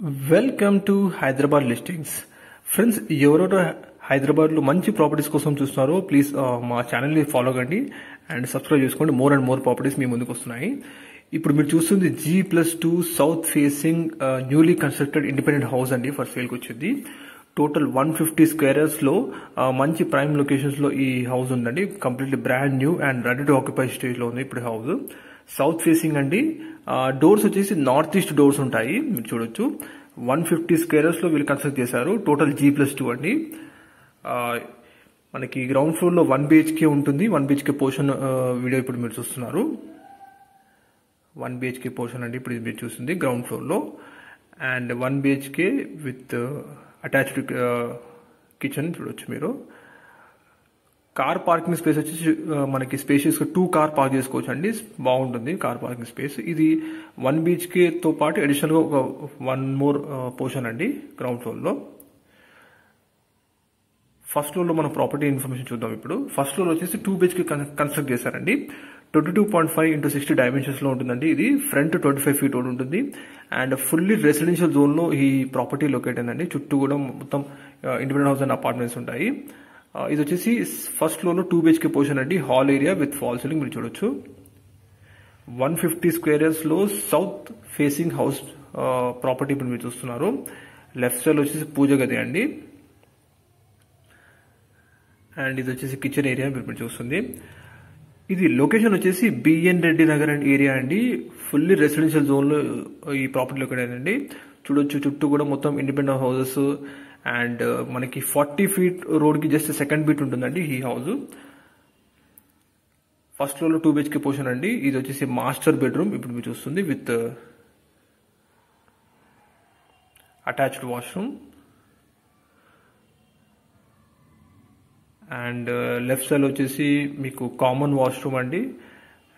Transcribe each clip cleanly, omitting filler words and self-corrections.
Welcome to Hyderabad listings. Friends, ఎవరెవరో హైదరాబాద్లో మంచి ప్రాపర్టీస్ కోసం చూస్తున్నారో ప్లీజ్ మా ఛానల్ని ఫాలో కండి అండ్ సబ్స్క్రైబ్ చేసుకోండి. మోర్ అండ్ మోర్ ప్రాపర్టీస్ మీ ముందుకు వస్తున్నాయి. ఇప్పుడు మీరు చూస్తుంది G+2 south facing newly constructed independent house అండి. ఫర్ సేల్కి వచ్చింది. టోటల్ 150 స్క్వేర్ యార్డ్స్ లో మంచి ప్రైమ్ లొకేషన్స్ లో ఈ హౌస్ ఉందండి. Completely brand new and ready to occupy stage లో ఉంది ఇప్పుడు హౌస్. సౌత్ ఫేసింగ్ అండి. డోర్స్ వచ్చేసి నార్త్ ఈస్ట్ డోర్స్ ఉంటాయి, మీరు చూడొచ్చు. 150 స్క్వేర్ యార్డ్స్ లో వీళ్ళు కన్స్ట్రక్ట్ చేశారు. టోటల్ G+2 అండి. మనకి గ్రౌండ్ ఫ్లోర్ లో 1 BHK ఉంటుంది. 1 BHK పోర్షన్ వీడియో ఇప్పుడు మీరు చూస్తున్నారు. 1 BHK పోర్షన్ అండి ఇప్పుడు మీరు చూస్తుంది గ్రౌండ్ ఫ్లోర్ లో. And 1 BHK with attached kitchen చూడొచ్చు మీరు. కార్ పార్కింగ్ స్పేస్ వచ్చేసి మనకి స్పేషియస్ 2 కార్ పార్క్ చేసుకోవచ్చు అండి. బాగుంటుంది కార్ పార్కింగ్ స్పేస్. ఇది 1 BHK తో పాటు అడిషనల్ గా ఒక 1 మోర్ పోర్షన్ అండి గ్రౌండ్ ఫ్లోర్ లో. ఫస్ట్ ఫ్లోర్ లో మనం ప్రాపర్టీ ఇన్ఫర్మేషన్ చూద్దాం ఇప్పుడు. ఫస్ట్ ఫ్లోర్ వచ్చేసి 2 BHK కన్స్ట్రక్ట్ చేశారండి. 22.5 × 60 డైమెన్షన్స్ లో ఉంటుందండి. ఇది ఫ్రంట్ 25 feet రోడ్ ఉంటుంది అండ్ ఫుల్లీ రెసిడెన్షియల్ జోన్ లో ఈ ప్రాపర్టీ లొకేట్ అయిందండి. చుట్టూ కూడా మొత్తం ఇండిపెండెంట్ హౌస్ అండ్ అపార్ట్మెంట్స్ ఉంటాయి. ఇది వచ్చేసి ఫస్ట్ ఫ్లోర్ లో 2 BHK పోర్షన్ అండి. Hall area with fall ceiling మీరు చూడొచ్చు. 150 స్క్వేర్ యార్డ్స్ లో సౌత్ ఫేసింగ్ హౌస్ ప్రాపర్టీ ఇప్పుడు మీరు చూస్తున్నారు. లెఫ్ట్ సైడ్ వచ్చేసి పూజ గది అండి. అండ్ ఇది వచ్చేసి కిచెన్ ఏరియా మీరు చూస్తుంది. ఇది లొకేషన్ వచ్చేసి BN Reddy Nagar and area అండి. ఫుల్లీ రెసిడెన్షియల్ జోన్ లో ఈ ప్రాపర్టీ లొకేట్ అయిందండి. చూడొచ్చు చుట్టూ కూడా మొత్తం ఇండిపెండెంట్ హౌసెస్ అండ్ మనకి 40 feet రోడ్ కి జస్ట్ సెకండ్ బీట్ ఉంటుందండి ఈ హౌస్. ఫస్ట్ ఫ్లోర్ లో 2 BHK పోర్షన్ అండి. ఇది వచ్చేసి మాస్టర్ బెడ్రూమ్ ఇప్పుడు మీరు చూస్తుంది with attached washroom. And left side వచ్చేసి మీకు కామన్ వాష్రూమ్ అండి.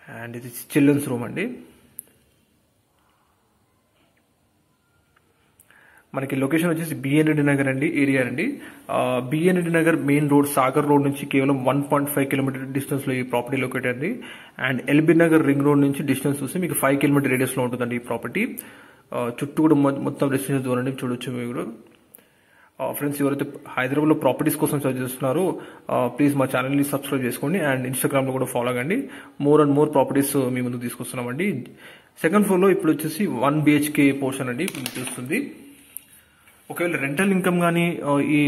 అండ్ ఇది చిల్డ్రన్స్ రూమ్ అండి. మనకి లొకేషన్ వచ్చేసి బిఎన్ రెడ్డి నగర్ అండి ఏరియా అండి. BN Reddy Nagar main road Sagar road నుంచి కేవలం 1.5 kilometer డిస్టెన్స్ లో ఈ ప్రాపర్టీ లొకేట్ అండి. And LB Nagar ring road నుంచి డిస్టెన్స్ చూస్తే మీకు 5 kilometer రేడియస్ లో ఉంటుందండి ఈ ప్రాపర్టీ. చుట్టూ కూడా మొత్తం రెసిడెన్షియల్ జోన్ అండి చూడొచ్చు మీరు. ఫ్రెండ్స్, ఎవరైతే హైదరాబాద్ లో ప్రాపర్టీస్ కోసం సర్చ్ చేస్తున్నారో ప్లీజ్ మా ఛానల్ని సబ్స్క్రైబ్ చేసుకోండి అండ్ ఇన్స్టాగ్రామ్ లో కూడా ఫాలో కండి. మోర్ అండ్ మోర్ ప్రాపర్టీస్ మీ ముందుకు తీసుకొస్తున్నామండి. సెకండ్ ఫ్లోర్ లో ఇప్పుడు వచ్చేసి 1 BHK పోర్షన్ అండి ఇప్పుడు చూస్తుంది. ఒకవేళ రెంటల్ ఇన్కమ్ కానీ ఈ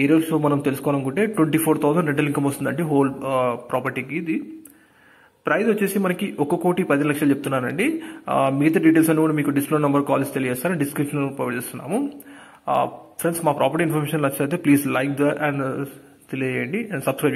ఏరియాస్ లో మనం తెలుసుకోవాలనుకుంటే 24,000 రెంటల్ ఇన్కమ్ వస్తుందండి హోల్ ప్రాపర్టీకి. ఇది ప్రైస్ వచ్చేసి మనకి 1,10,00,000 చెప్తున్నానండి. మిగతా డీటెయిల్స్ అన్ని కూడా మీకు డిస్ప్లే నెంబర్ కాల్స్ తెలియజేస్తాను, డిస్క్రిప్షన్ లో ప్రొవైడ్ చేస్తున్నాము. ఫ్రెండ్స్, మా ప్రాపర్టీ ఇన్ఫర్మేషన్ నచ్చితే ప్లీజ్ లైక్ అండ్ తెలియజేయండి అండ్ సబ్స్క్రైబ్.